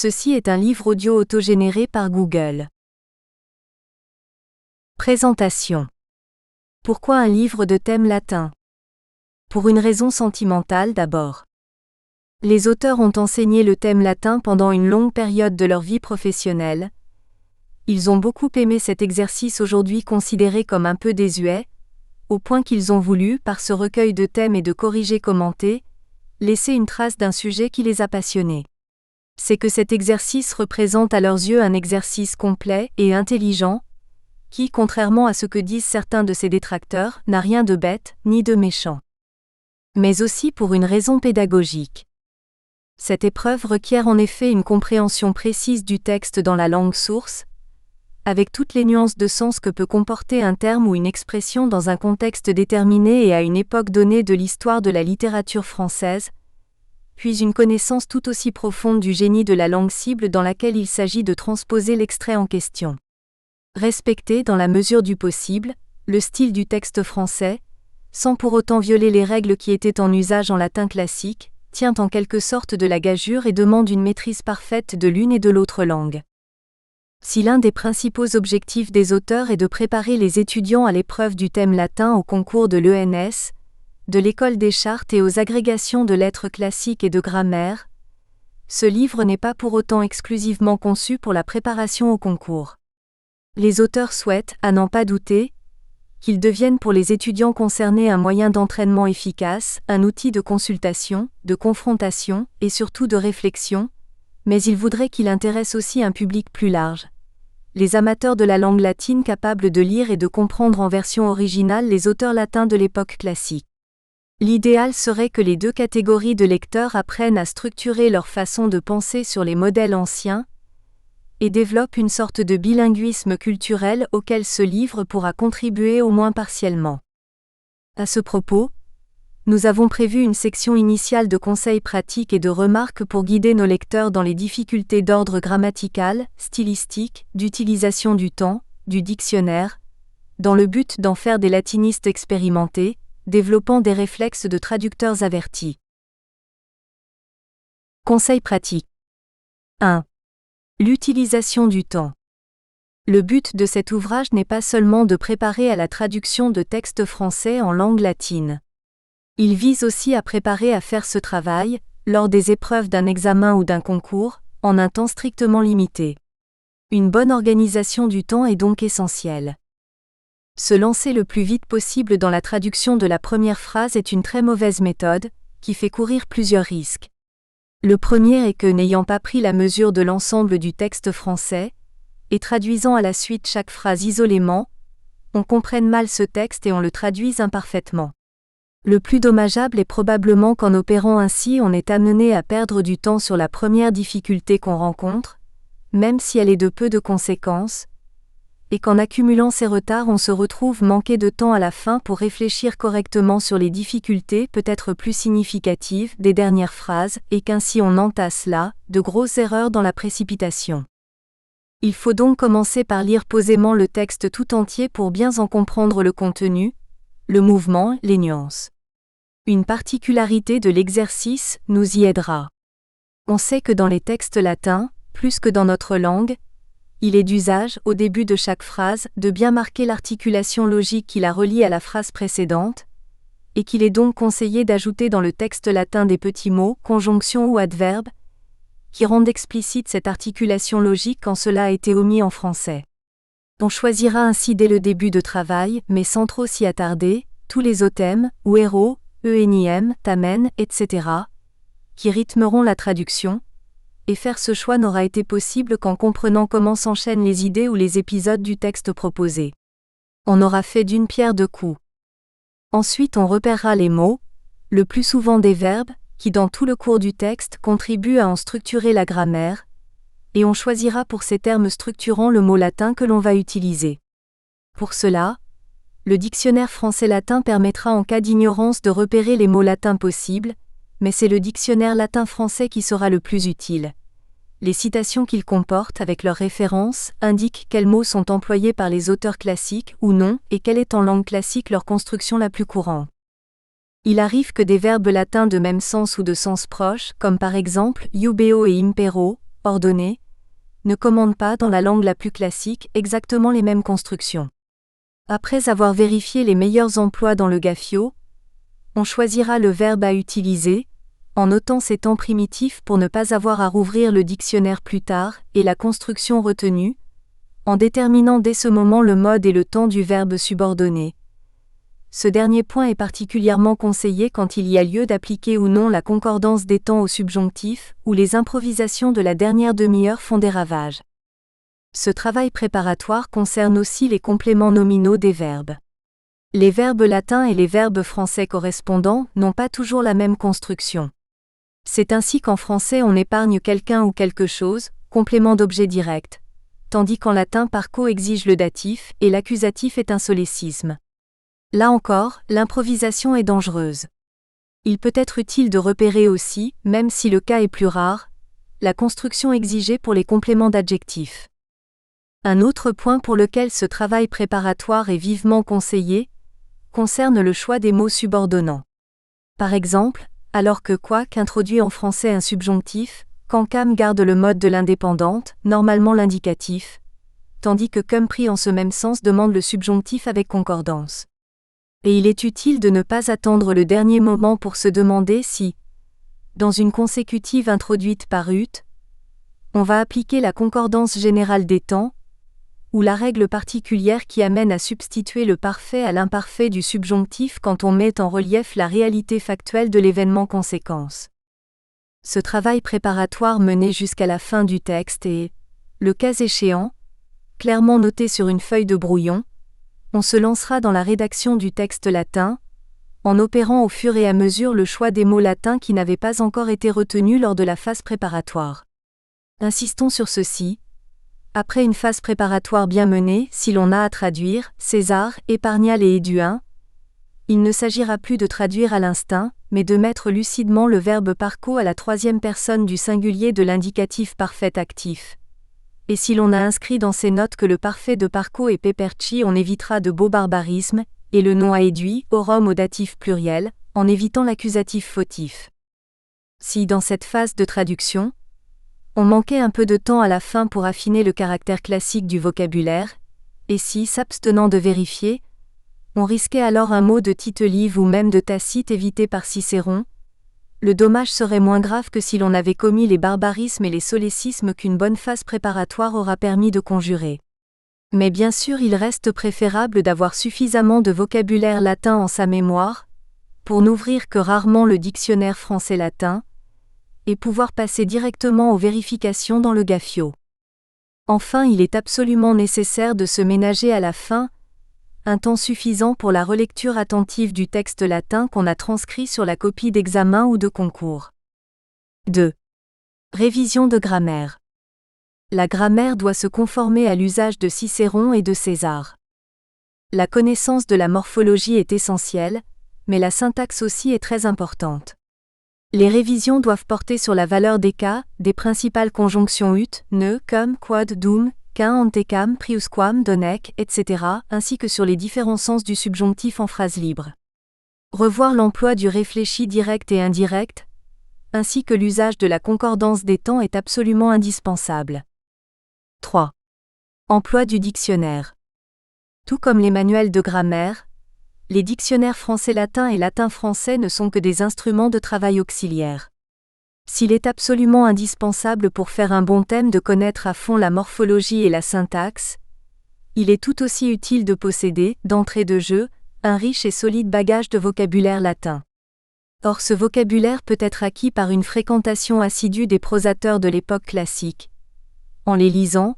Ceci est un livre audio autogénéré par Google. Présentation. Pourquoi un livre de thème latin? Pour une raison sentimentale d'abord. Les auteurs ont enseigné le thème latin pendant une longue période de leur vie professionnelle. Ils ont beaucoup aimé cet exercice aujourd'hui considéré comme un peu désuet, au point qu'ils ont voulu, par ce recueil de thèmes et de corrigés commentés, laisser une trace d'un sujet qui les a passionnés. C'est que cet exercice représente à leurs yeux un exercice complet et intelligent, qui, contrairement à ce que disent certains de ses détracteurs, n'a rien de bête ni de méchant. Mais aussi pour une raison pédagogique. Cette épreuve requiert en effet une compréhension précise du texte dans la langue source, avec toutes les nuances de sens que peut comporter un terme ou une expression dans un contexte déterminé et à une époque donnée de l'histoire de la littérature française, puis une connaissance tout aussi profonde du génie de la langue cible dans laquelle il s'agit de transposer l'extrait en question. Respecter, dans la mesure du possible, le style du texte français, sans pour autant violer les règles qui étaient en usage en latin classique, tient en quelque sorte de la gageure et demande une maîtrise parfaite de l'une et de l'autre langue. Si l'un des principaux objectifs des auteurs est de préparer les étudiants à l'épreuve du thème latin au concours de l'ENS, de l'École des Chartes et aux agrégations de lettres classiques et de grammaire, ce livre n'est pas pour autant exclusivement conçu pour la préparation au concours. Les auteurs souhaitent, à n'en pas douter, qu'il devienne pour les étudiants concernés un moyen d'entraînement efficace, un outil de consultation, de confrontation et surtout de réflexion, mais ils voudraient qu'il intéresse aussi un public plus large. Les amateurs de la langue latine capables de lire et de comprendre en version originale les auteurs latins de l'époque classique. L'idéal serait que les deux catégories de lecteurs apprennent à structurer leur façon de penser sur les modèles anciens et développent une sorte de bilinguisme culturel auquel ce livre pourra contribuer au moins partiellement. À ce propos, nous avons prévu une section initiale de conseils pratiques et de remarques pour guider nos lecteurs dans les difficultés d'ordre grammatical, stylistique, d'utilisation du temps, du dictionnaire, dans le but d'en faire des latinistes expérimentés, développant des réflexes de traducteurs avertis. Conseils pratiques. 1. L'utilisation du temps. Le but de cet ouvrage n'est pas seulement de préparer à la traduction de textes français en langue latine. Il vise aussi à préparer à faire ce travail, lors des épreuves d'un examen ou d'un concours, en un temps strictement limité. Une bonne organisation du temps est donc essentielle. Se lancer le plus vite possible dans la traduction de la première phrase est une très mauvaise méthode, qui fait courir plusieurs risques. Le premier est que, n'ayant pas pris la mesure de l'ensemble du texte français, et traduisant à la suite chaque phrase isolément, on comprenne mal ce texte et on le traduise imparfaitement. Le plus dommageable est probablement qu'en opérant ainsi on est amené à perdre du temps sur la première difficulté qu'on rencontre, même si elle est de peu de conséquences, et qu'en accumulant ces retards on se retrouve manqué de temps à la fin pour réfléchir correctement sur les difficultés peut-être plus significatives des dernières phrases et qu'ainsi on entasse là de grosses erreurs dans la précipitation. Il faut donc commencer par lire posément le texte tout entier pour bien en comprendre le contenu, le mouvement, les nuances. Une particularité de l'exercice nous y aidera. On sait que dans les textes latins, plus que dans notre langue, il est d'usage, au début de chaque phrase, de bien marquer l'articulation logique qui la relie à la phrase précédente, et qu'il est donc conseillé d'ajouter dans le texte latin des petits mots, conjonctions ou adverbes, qui rendent explicite cette articulation logique quand cela a été omis en français. On choisira ainsi dès le début de travail, mais sans trop s'y attarder, tous les othèmes, ou héros, enim, tamen, etc., qui rythmeront la traduction, et faire ce choix n'aura été possible qu'en comprenant comment s'enchaînent les idées ou les épisodes du texte proposé. On aura fait d'une pierre deux coups. Ensuite on repérera les mots, le plus souvent des verbes, qui dans tout le cours du texte contribuent à en structurer la grammaire, et on choisira pour ces termes structurants le mot latin que l'on va utiliser. Pour cela, le dictionnaire français-latin permettra en cas d'ignorance de repérer les mots latins possibles, mais c'est le dictionnaire latin-français qui sera le plus utile. Les citations qu'il comporte avec leurs références indiquent quels mots sont employés par les auteurs classiques ou non et quelle est en langue classique leur construction la plus courante. Il arrive que des verbes latins de même sens ou de sens proche, comme par exemple iubeo et impero, ordonné, ne commande pas dans la langue la plus classique exactement les mêmes constructions. Après avoir vérifié les meilleurs emplois dans le GAFIO, on choisira le verbe à utiliser, en notant ses temps primitifs pour ne pas avoir à rouvrir le dictionnaire plus tard, et la construction retenue, en déterminant dès ce moment le mode et le temps du verbe subordonné. Ce dernier point est particulièrement conseillé quand il y a lieu d'appliquer ou non la concordance des temps au subjonctif, ou les improvisations de la dernière demi-heure font des ravages. Ce travail préparatoire concerne aussi les compléments nominaux des verbes. Les verbes latins et les verbes français correspondants n'ont pas toujours la même construction. C'est ainsi qu'en français on épargne quelqu'un ou quelque chose, complément d'objet direct, tandis qu'en latin parco exige le datif et l'accusatif est un solécisme. Là encore, l'improvisation est dangereuse. Il peut être utile de repérer aussi, même si le cas est plus rare, la construction exigée pour les compléments d'adjectifs. Un autre point pour lequel ce travail préparatoire est vivement conseillé concerne le choix des mots subordonnants. Par exemple, alors que quoique introduit en français un subjonctif, quancam garde le mode de l'indépendante, normalement l'indicatif, tandis que cum pris en ce même sens demande le subjonctif avec concordance. Et il est utile de ne pas attendre le dernier moment pour se demander si, dans une consécutive introduite par ut, on va appliquer la concordance générale des temps, ou la règle particulière qui amène à substituer le parfait à l'imparfait du subjonctif quand on met en relief la réalité factuelle de l'événement conséquence. Ce travail préparatoire mené jusqu'à la fin du texte est, le cas échéant, clairement noté sur une feuille de brouillon, on se lancera dans la rédaction du texte latin, en opérant au fur et à mesure le choix des mots latins qui n'avaient pas encore été retenus lors de la phase préparatoire. Insistons sur ceci. Après une phase préparatoire bien menée, si l'on a à traduire, César, Épargnal et Éduin, il ne s'agira plus de traduire à l'instinct, mais de mettre lucidement le verbe parco à la troisième personne du singulier de l'indicatif parfait actif. Et si l'on a inscrit dans ses notes que le parfait de parco est peperci, on évitera de beaux barbarismes, et le nom à éduit, aurum au datif pluriel, en évitant l'accusatif fautif. Si dans cette phase de traduction, on manquait un peu de temps à la fin pour affiner le caractère classique du vocabulaire, et si, s'abstenant de vérifier, on risquait alors un mot de Tite-Live ou même de Tacite évité par Cicéron, le dommage serait moins grave que si l'on avait commis les barbarismes et les solécismes qu'une bonne phase préparatoire aura permis de conjurer. Mais bien sûr il reste préférable d'avoir suffisamment de vocabulaire latin en sa mémoire, pour n'ouvrir que rarement le dictionnaire français-latin, et pouvoir passer directement aux vérifications dans le GAFIO. Enfin, il est absolument nécessaire de se ménager à la fin un temps suffisant pour la relecture attentive du texte latin qu'on a transcrit sur la copie d'examen ou de concours. 2. Révision de grammaire. La grammaire doit se conformer à l'usage de Cicéron et de César. La connaissance de la morphologie est essentielle, mais la syntaxe aussi est très importante. Les révisions doivent porter sur la valeur des cas, des principales conjonctions ut, ne, cum, quod, dum, qu'un, antecam, priusquam, donec, etc., ainsi que sur les différents sens du subjonctif en phrase libre. Revoir l'emploi du réfléchi direct et indirect, ainsi que l'usage de la concordance des temps est absolument indispensable. 3. Emploi du dictionnaire. Tout comme les manuels de grammaire, les dictionnaires français-latin et latin-français ne sont que des instruments de travail auxiliaires. S'il est absolument indispensable pour faire un bon thème de connaître à fond la morphologie et la syntaxe, il est tout aussi utile de posséder, d'entrée de jeu, un riche et solide bagage de vocabulaire latin. Or ce vocabulaire peut être acquis par une fréquentation assidue des prosateurs de l'époque classique. En les lisant,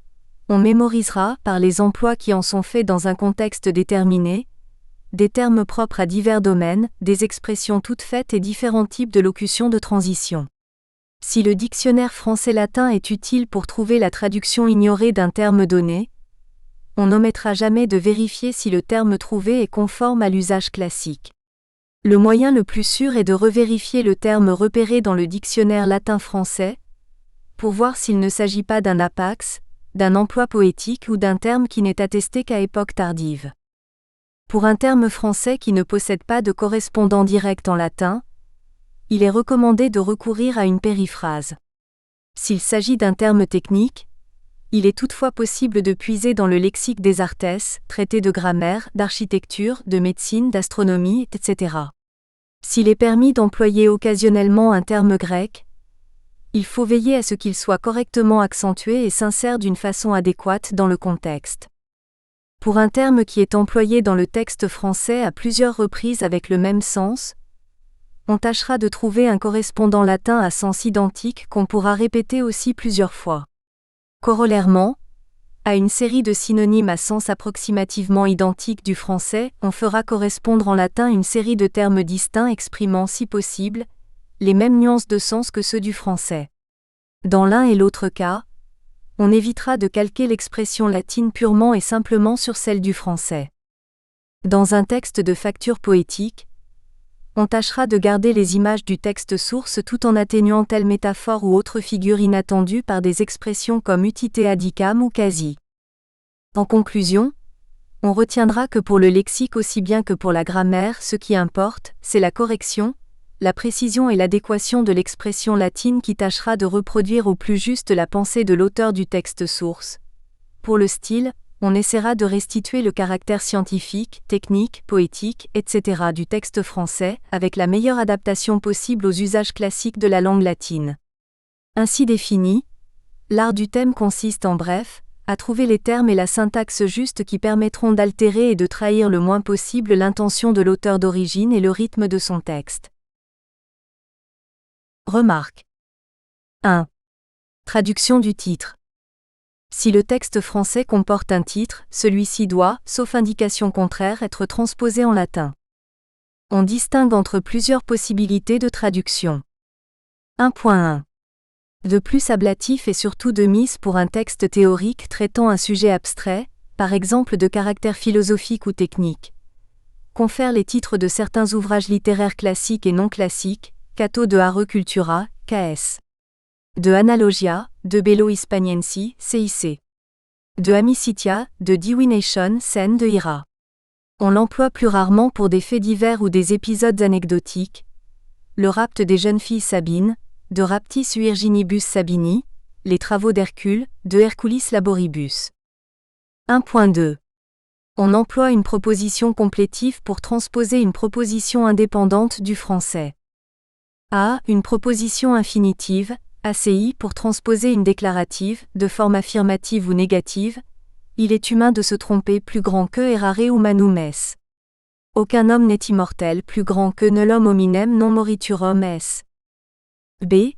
on mémorisera, par les emplois qui en sont faits dans un contexte déterminé, des termes propres à divers domaines, des expressions toutes faites et différents types de locutions de transition. Si le dictionnaire français-latin est utile pour trouver la traduction ignorée d'un terme donné, on n'omettra jamais de vérifier si le terme trouvé est conforme à l'usage classique. Le moyen le plus sûr est de revérifier le terme repéré dans le dictionnaire latin-français, pour voir s'il ne s'agit pas d'un apax, d'un emploi poétique ou d'un terme qui n'est attesté qu'à époque tardive. Pour un terme français qui ne possède pas de correspondant direct en latin, il est recommandé de recourir à une périphrase. S'il s'agit d'un terme technique, il est toutefois possible de puiser dans le lexique des Artes, traités de grammaire, d'architecture, de médecine, d'astronomie, etc. S'il est permis d'employer occasionnellement un terme grec, il faut veiller à ce qu'il soit correctement accentué et s'insère d'une façon adéquate dans le contexte. Pour un terme qui est employé dans le texte français à plusieurs reprises avec le même sens, on tâchera de trouver un correspondant latin à sens identique qu'on pourra répéter aussi plusieurs fois. Corollairement, à une série de synonymes à sens approximativement identique du français, on fera correspondre en latin une série de termes distincts exprimant, si possible, les mêmes nuances de sens que ceux du français. Dans l'un et l'autre cas, on évitera de calquer l'expression latine purement et simplement sur celle du français. Dans un texte de facture poétique, on tâchera de garder les images du texte source tout en atténuant telle métaphore ou autre figure inattendue par des expressions comme utitea dicam ou quasi. En conclusion, on retiendra que pour le lexique aussi bien que pour la grammaire, ce qui importe, c'est la correction, la précision et l'adéquation de l'expression latine qui tâchera de reproduire au plus juste la pensée de l'auteur du texte source. Pour le style, on essaiera de restituer le caractère scientifique, technique, poétique, etc. du texte français, avec la meilleure adaptation possible aux usages classiques de la langue latine. Ainsi défini, l'art du thème consiste en bref, à trouver les termes et la syntaxe juste qui permettront d'altérer et de trahir le moins possible l'intention de l'auteur d'origine et le rythme de son texte. Remarque. 1. Traduction du titre. Si le texte français comporte un titre, celui-ci doit, sauf indication contraire, être transposé en latin. On distingue entre plusieurs possibilités de traduction. 1.1. De plus ablatif et surtout de mise pour un texte théorique traitant un sujet abstrait, par exemple de caractère philosophique ou technique. Confère les titres de certains ouvrages littéraires classiques et non classiques, Cato de Are Cultura, KS. De Analogia, de Bello Hispaniensi, CIC. De Amicitia, de Divination, Sen de Ira. On l'emploie plus rarement pour des faits divers ou des épisodes anecdotiques. Le rapt des jeunes filles Sabines, de Raptis Virginibus Sabini, les travaux d'Hercule, de Herculis Laboribus. 1.2. On emploie une proposition complétive pour transposer une proposition indépendante du français. A. Une proposition infinitive, ACI pour transposer une déclarative, de forme affirmative ou négative. Il est humain de se tromper, plus grand que errare humanum est. Aucun homme n'est immortel, plus grand que nulum hominem non moriturum est. B.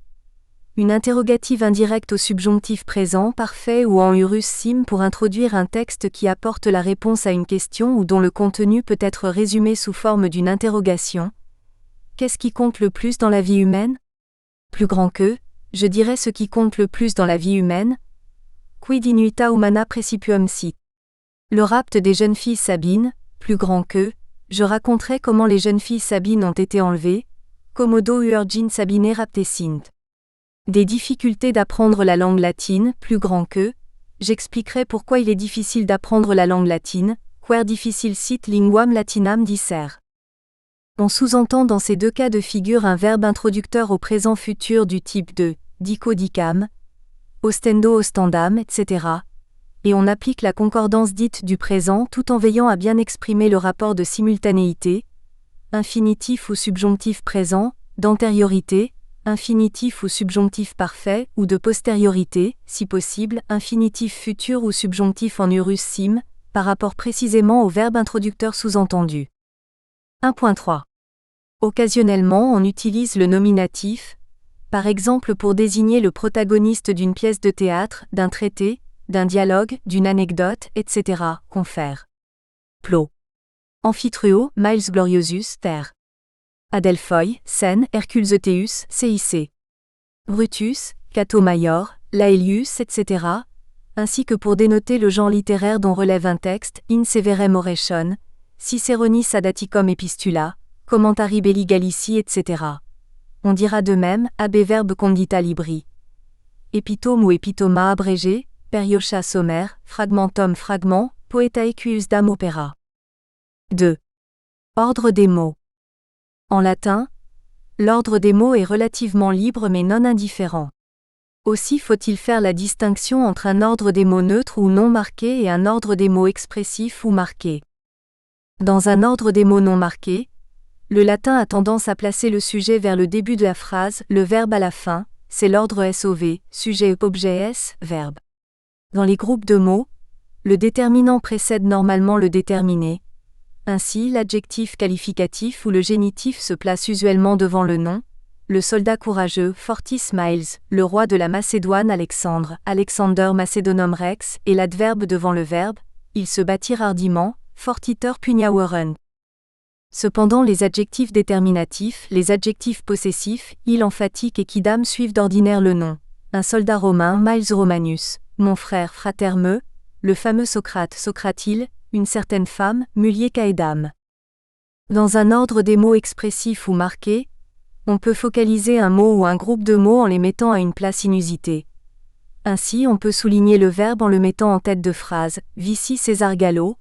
Une interrogative indirecte au subjonctif présent parfait ou en urus sim pour introduire un texte qui apporte la réponse à une question ou dont le contenu peut être résumé sous forme d'une interrogation. Qu'est-ce qui compte le plus dans la vie humaine ? Plus grand que, je dirais ce qui compte le plus dans la vie humaine. Quid inuita humana precipium sit. Le rapt des jeunes filles Sabines, plus grand que, je raconterai comment les jeunes filles Sabines ont été enlevées. Commodo urgin Sabine raptesint. Des difficultés d'apprendre la langue latine, plus grand que, j'expliquerai pourquoi il est difficile d'apprendre la langue latine. Quer difficile sit linguam latinam disser. On sous-entend dans ces deux cas de figure un verbe introducteur au présent futur du type de dico dicam, ostendo ostendam, etc. Et on applique la concordance dite du présent tout en veillant à bien exprimer le rapport de simultanéité, infinitif ou subjonctif présent, d'antériorité, infinitif ou subjonctif parfait, ou de postériorité, si possible, infinitif futur ou subjonctif en urus sim, par rapport précisément au verbe introducteur sous-entendu. 1.3. Occasionnellement, on utilise le nominatif, par exemple pour désigner le protagoniste d'une pièce de théâtre, d'un traité, d'un dialogue, d'une anecdote, etc. Confère. Plo. Amphitruo, Miles Gloriosus, ter. Adelphoi, Sen, Hercule Zeteus, CIC. Brutus, Cato Maior, Laelius, etc. Ainsi que pour dénoter le genre littéraire dont relève un texte, in severem oration, Ciceronis Adaticum Epistula, Commentari Belli Gallici, etc. On dira de même, ab verbe condita libri. Épitome ou épitoma abrégé, periocha sommaire, fragmentum fragment, poetaequius dam opera. 2. Ordre des mots. En latin, l'ordre des mots est relativement libre mais non indifférent. Aussi faut-il faire la distinction entre un ordre des mots neutres ou non marqués et un ordre des mots expressifs ou marqués. Dans un ordre des mots non marqués, le latin a tendance à placer le sujet vers le début de la phrase, le verbe à la fin, c'est l'ordre SOV, sujet objet S, verbe. Dans les groupes de mots, le déterminant précède normalement le déterminé. Ainsi, l'adjectif qualificatif ou le génitif se place usuellement devant le nom. Le soldat courageux, Fortis Miles, le roi de la Macédoine Alexandre, Alexander Macedonum Rex, et l'adverbe devant le verbe, ils se battirent hardiment, Fortiter Puniaweren. Cependant les adjectifs déterminatifs, les adjectifs possessifs, il emphatique et quidam suivent d'ordinaire le nom. Un soldat romain, Miles Romanus, mon frère, frater me, le fameux Socrate, Socratile, une certaine femme, Mulier Caedam. Dans un ordre des mots expressifs ou marqués, on peut focaliser un mot ou un groupe de mots en les mettant à une place inusitée. Ainsi, on peut souligner le verbe en le mettant en tête de phrase, Vici César Gallo,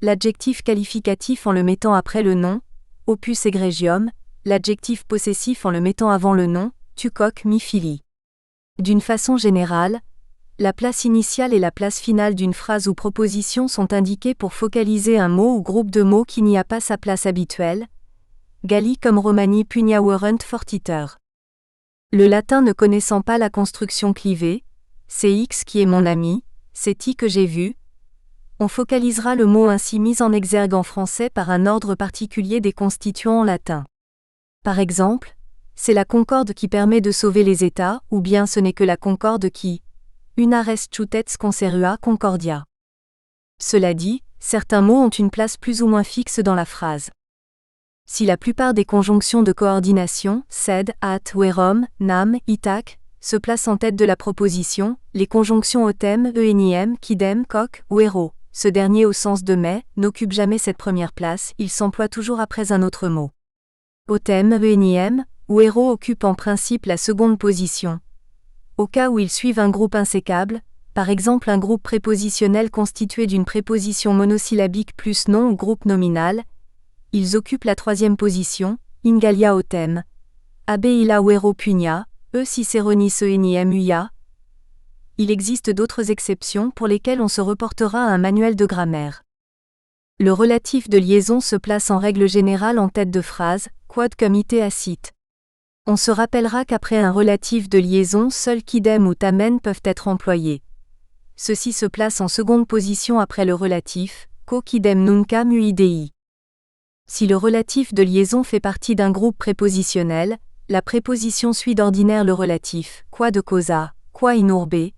l'adjectif qualificatif en le mettant après le nom, Opus egregium, l'adjectif possessif en le mettant avant le nom, Tucoc mi fili. D'une façon générale, la place initiale et la place finale d'une phrase ou proposition sont indiquées pour focaliser un mot ou groupe de mots qui n'y a pas sa place habituelle. Galli comme Romani Puniaweren Fortiter. Le latin ne connaissant pas la construction clivée, c'est X qui est mon ami, c'est I que j'ai vu, on focalisera le mot ainsi mis en exergue en français par un ordre particulier des constituants en latin. Par exemple, c'est la concorde qui permet de sauver les États, ou bien ce n'est que la concorde qui, una res chutets conserua concordia. Cela dit, certains mots ont une place plus ou moins fixe dans la phrase. Si la plupart des conjonctions de coordination, sed, at, werom, nam, itac, se placent en tête de la proposition, les conjonctions autem, enim, quidem, coq, ou héros, ce dernier au sens de mais, n'occupe jamais cette première place, il s'emploie toujours après un autre mot. Autem, enim, ou héros occupe en principe la seconde position. Au cas où ils suivent un groupe insécable, par exemple un groupe prépositionnel constitué d'une préposition monosyllabique plus nom ou groupe nominal, ils occupent la troisième position, ingalia autem. Abeila uero punia, ciceronis enim uia. Il existe d'autres exceptions pour lesquelles on se reportera à un manuel de grammaire. Le relatif de liaison se place en règle générale en tête de phrase, quod cum ite acit. On se rappellera qu'après un relatif de liaison, seuls quidem ou tamen peuvent être employés. Ceci se place en seconde position après le relatif, quo quidem nuncam uidei. Si le relatif de liaison fait partie d'un groupe prépositionnel, la préposition suit d'ordinaire le relatif, qua de causa, qua in urbe.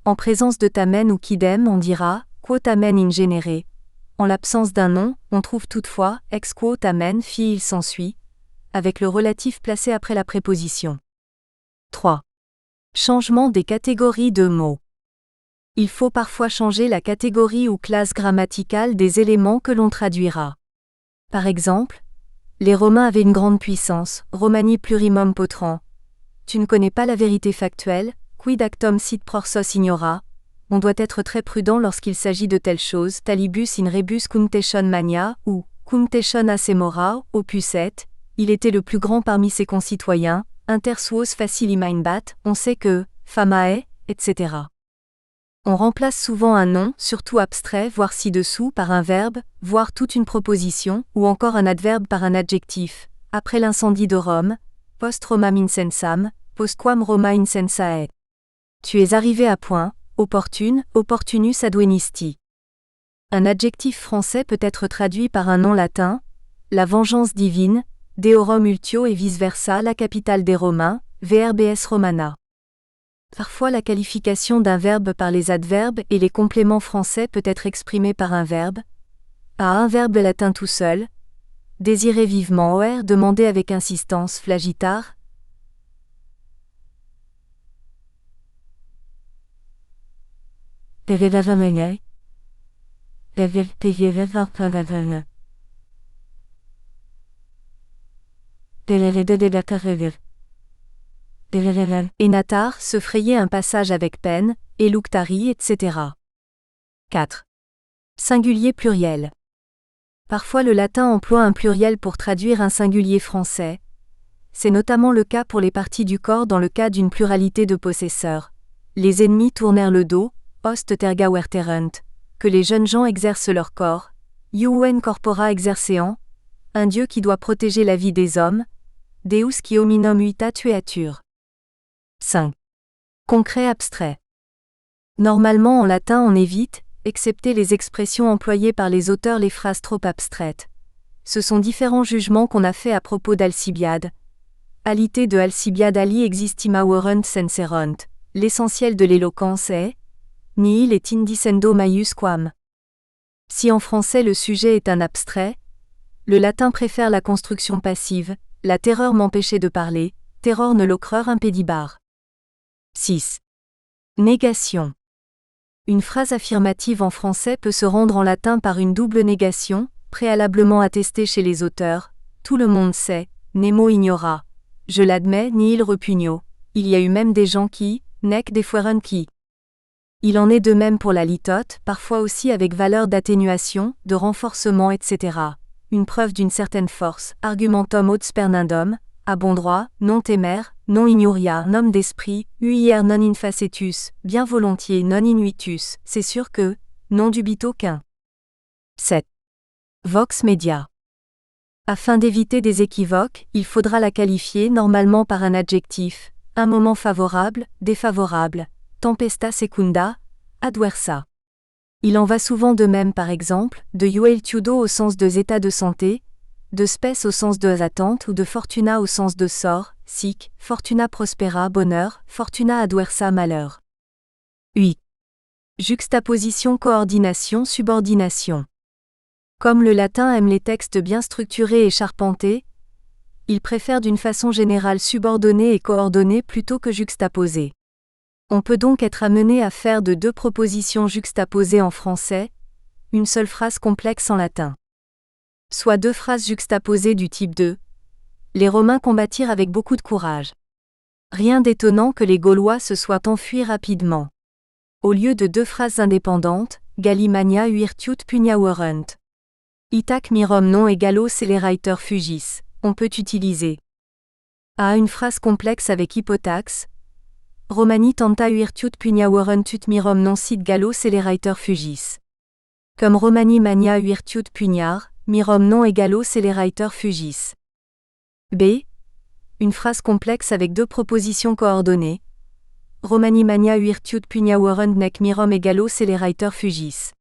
En présence de tamen ou quidem, on dira, quo tamen in genere. En l'absence d'un nom, on trouve toutefois, ex quo tamen fi il s'ensuit, avec le relatif placé après la préposition. 3. Changement des catégories de mots. Il faut parfois changer la catégorie ou classe grammaticale des éléments que l'on traduira. Par exemple, les Romains avaient une grande puissance, Romani plurimum potran. Tu ne connais pas la vérité factuelle, quid actum sit prorsos ignora. On doit être très prudent lorsqu'il s'agit de telles choses, talibus in rebus cunctation mania, ou cunctation asemora, opus et. Il était le plus grand parmi ses concitoyens, inter suos facili mainbat, on sait que, famae, etc. On remplace souvent un nom, surtout abstrait, voire ci-dessous, par un verbe, voire toute une proposition, ou encore un adverbe par un adjectif. Après l'incendie de Rome, post Romam incensam, postquam Roma incensae. Tu es arrivé à point, opportune, opportunus advenisti. Un adjectif français peut être traduit par un nom latin, la vengeance divine, Deorum ultio et vice-versa, la capitale des Romains, VRBS Romana. Parfois la qualification d'un verbe par les adverbes et les compléments français peut être exprimée par un verbe. À un verbe latin tout seul. Désirer vivement oer, demander avec insistance flagitar. Enatar, se frayer un passage avec peine, eluctari, etc. 4. Singulier pluriel. Parfois le latin emploie un pluriel pour traduire un singulier français. C'est notamment le cas pour les parties du corps dans le cas d'une pluralité de possesseurs. Les ennemis tournèrent le dos, ost terga verterunt, que les jeunes gens exercent leur corps, iuen corpora exerceant, un Dieu qui doit protéger la vie des hommes, Deus qui hominum vita tuatur. 5. Concret abstrait. Normalement en latin on évite, excepté les expressions employées par les auteurs, les phrases trop abstraites. Ce sont différents jugements qu'on a fait à propos d'Alcibiade. Alité de Alcibiade ali existima verunt senserunt. L'essentiel de l'éloquence est nihil et indicendo maius quam. Si en français le sujet est un abstrait, le latin préfère la construction passive, la terreur m'empêchait de parler, terror ne locreur impedibar. 6. Négation. Une phrase affirmative en français peut se rendre en latin par une double négation, préalablement attestée chez les auteurs, tout le monde sait, nemo ignora. Je l'admets, nihil repugno. Il y a eu même des gens qui, nec defuerunt qui. Il en est de même pour la litote, parfois aussi avec valeur d'atténuation, de renforcement etc. Une preuve d'une certaine force, argumentum aut spernandum, à bon droit, non témère, non ignoria, nom d'esprit, uier non infacetus, bien volontiers non inuitus, c'est sûr que, non dubito qu'un. 7. Vox media. Afin d'éviter des équivoques, il faudra la qualifier normalement par un adjectif, un moment favorable, défavorable, tempesta secunda, adversa. Il en va souvent de même par exemple, de iueltudo au sens de état de santé, de spes au sens de attente ou de fortuna au sens de sort, sic, fortuna prospera bonheur, fortuna adversa malheur. 8. Juxtaposition, coordination, subordination. Comme le latin aime les textes bien structurés et charpentés, il préfère d'une façon générale subordonner et coordonner plutôt que juxtaposer. On peut donc être amené à faire de deux propositions juxtaposées en français, une seule phrase complexe en latin. Soit deux phrases juxtaposées du type de « Les Romains combattirent avec beaucoup de courage ». Rien d'étonnant que les Gaulois se soient enfuis rapidement. Au lieu de deux phrases indépendantes, Gallimania virtut pugna verunt. Itac mirum non egalo celeraiter fugis. On peut utiliser à une phrase complexe avec hypotaxe. Romani tanta virtut pugna verunt ut mirum non sit gallo celeraiter fugis. Comme Romani mania virtut pugnard, mirum non egalo celeraiter fugis. B. Une phrase complexe avec deux propositions coordonnées. Romani mania virtut pugna verunt nec mirum egalo celeraiter fugis.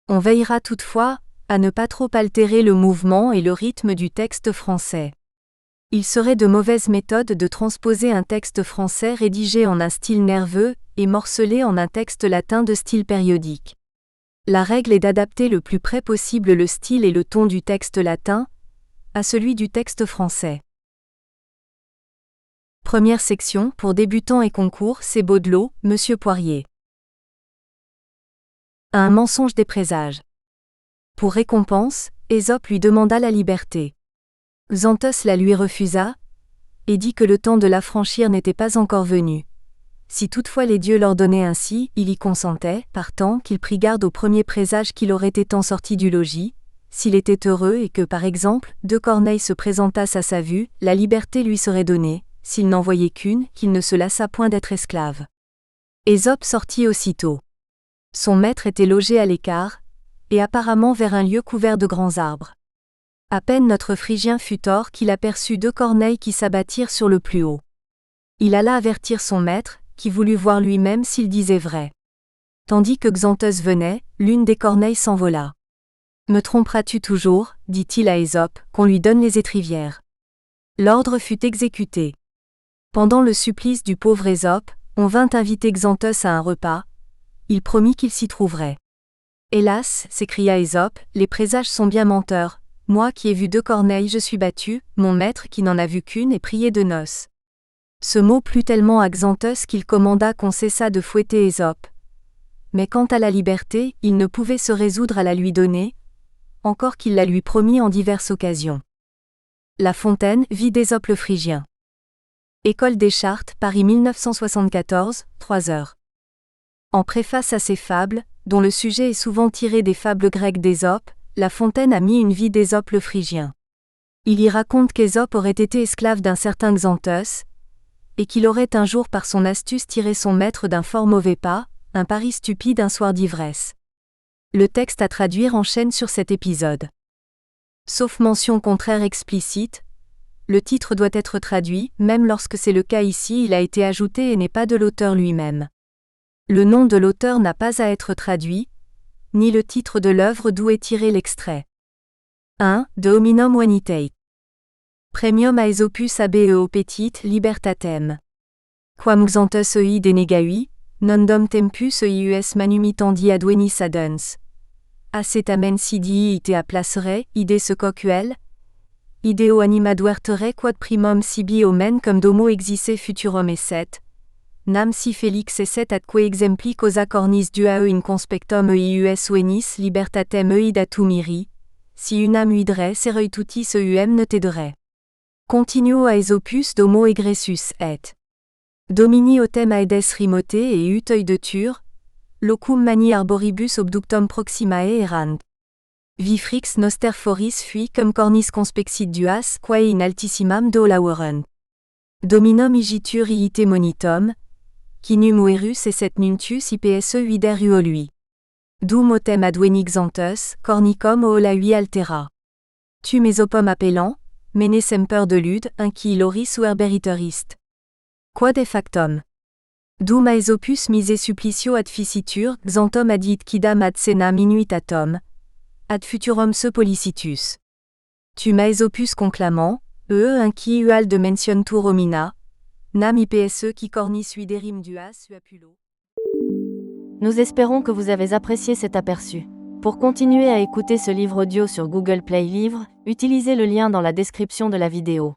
On veillera toutefois à ne pas trop altérer le mouvement et le rythme du texte français. Il serait de mauvaise méthode de transposer un texte français rédigé en un style nerveux et morcelé en un texte latin de style périodique. La règle est d'adapter le plus près possible le style et le ton du texte latin à celui du texte français. Première section, pour débutants et concours, c'est Baudelot, Monsieur Poirier. Un mensonge des présages. Pour récompense, Ésope lui demanda la liberté. Xanthos la lui refusa, et dit que le temps de l'affranchir n'était pas encore venu. Si toutefois les dieux l'ordonnaient ainsi, il y consentait, partant qu'il prit garde au premier présage qu'il aurait étant sorti du logis. S'il était heureux et que par exemple, deux corneilles se présentassent à sa vue, la liberté lui serait donnée, s'il n'en voyait qu'une, qu'il ne se lassât point d'être esclave. Ésope sortit aussitôt. Son maître était logé à l'écart, et apparemment vers un lieu couvert de grands arbres. À peine notre Phrygien fut hors qu'il aperçut deux corneilles qui s'abattirent sur le plus haut. Il alla avertir son maître, qui voulut voir lui-même s'il disait vrai. Tandis que Xanthos venait, l'une des corneilles s'envola. « Me tromperas-tu toujours, dit-il à Ésope, qu'on lui donne les étrivières. » L'ordre fut exécuté. Pendant le supplice du pauvre Ésope, on vint inviter Xanthos à un repas. Il promit qu'il s'y trouverait. Hélas, s'écria Ésope, les présages sont bien menteurs. Moi qui ai vu deux corneilles je suis battu, mon maître qui n'en a vu qu'une est prié de noces. Ce mot plut tellement à Xanthos qu'il commanda qu'on cessât de fouetter Ésope. Mais quant à la liberté, il ne pouvait se résoudre à la lui donner, encore qu'il la lui promit en diverses occasions. La Fontaine, Vie d'Ésope le Phrygien. École des Chartes, Paris 1974, 3 heures. En préface à ces fables, dont le sujet est souvent tiré des fables grecques d'Ésope, La Fontaine a mis une vie d'Ésope le Phrygien. Il y raconte qu'Ésope aurait été esclave d'un certain Xanthos, et qu'il aurait un jour par son astuce tiré son maître d'un fort mauvais pas, un pari stupide un soir d'ivresse. Le texte à traduire enchaîne sur cet épisode. Sauf mention contraire explicite, le titre doit être traduit, même lorsque c'est le cas ici il a été ajouté et n'est pas de l'auteur lui-même. Le nom de l'auteur n'a pas à être traduit, ni le titre de l'œuvre d'où est tiré l'extrait. 1. De hominum vanitae. Premium aesopus abeo petit libertatem. Quam Xanthus ei denegaui, nondum tempus eius manumitandi advenis adens. Acetamen sidii itea placere, ide sequoquel. Ideo anima duertere quod primum sibi omen cum domo exisse futurum esset. Nam si felix esset atque exempli causa cornis duae in conspectum eius venis libertatem eidatum miri. Si unam uidre sereuil tutis eum ne tedere. Continuo aesopus domo egressus et. Domini autem aedes rimote et ut œil de Tur, locum mani arboribus obductum proximae erant. Vifrix noster foris fui cum cornis conspexit duas quae in altissimam do lauren. Dominum igitur iite monitum, quinum verus esset nuntius ipse vider uolui. Dum autem adveni Xanthus, cornicum oolaui altera. Tu mesopum appellant, mene semper de lude, inqui loris uerberiterist. Quod effactum. Dum aesopus mise supplicio ad ficitur, Xanthum adit quidam ad senam inuitatum, ad futurum se pollicitus. Tu aesopus conclamant, inqui ual de mentiontur homina, nam ipse qui cornis viderim duas uapulo. Nous espérons que vous avez apprécié cet aperçu. Pour continuer à écouter ce livre audio sur Google Play Livres, utilisez le lien dans la description de la vidéo.